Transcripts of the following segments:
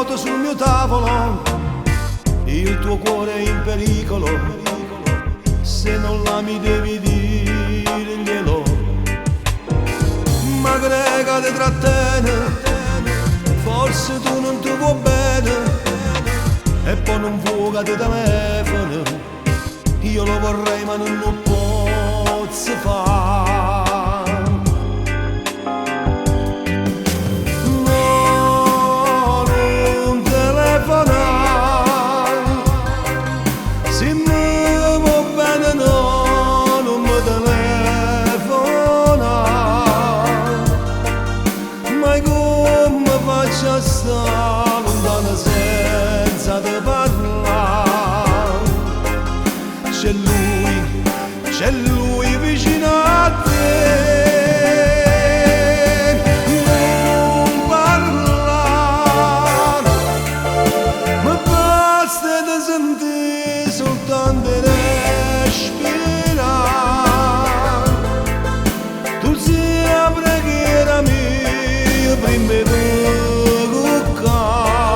morto sul mio tavolo, il tuo cuore è in pericolo, se non la mi devi dirglielo. Ma grega ti trattiene, forse tu non ti vuoi bene, e poi non fuga di telefono, io lo vorrei ma non lo posso fare. No, non telefonare, se mi va bene no, non mi telefonare, ma come faccio a stare lontano senza te parlare? C'è lui vicino a te, non parlare, ma basta di sentire soltanto respirare. Tu sei la preghiera mia prima di cuccare,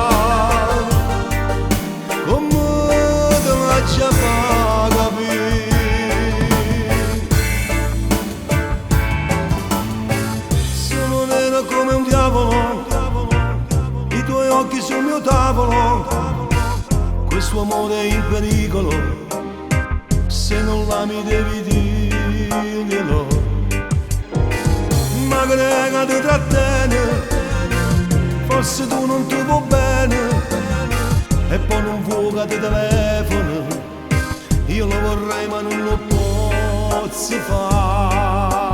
come te faccio fare capire? Come un diavolo, i tuoi occhi sul mio tavolo, questo amore è in pericolo, se non la mi devi dirglielo. Ma grega ti trattiene, forse tu non ti vuoi bene, e poi non fuga di telefono, io lo vorrei ma non lo posso fare.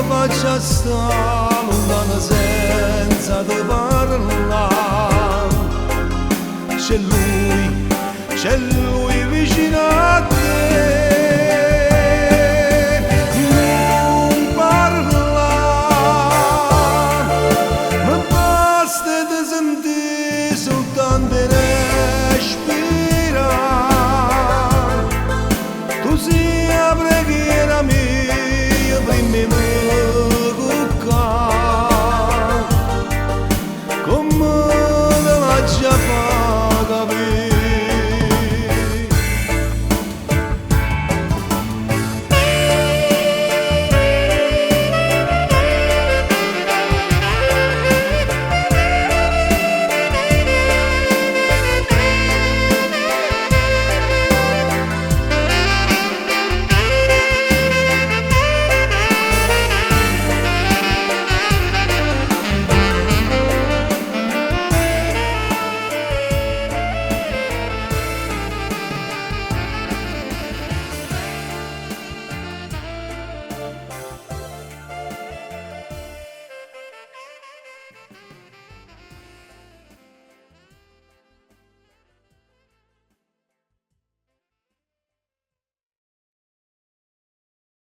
Faccia sta lontana senza te parlare, c'è lui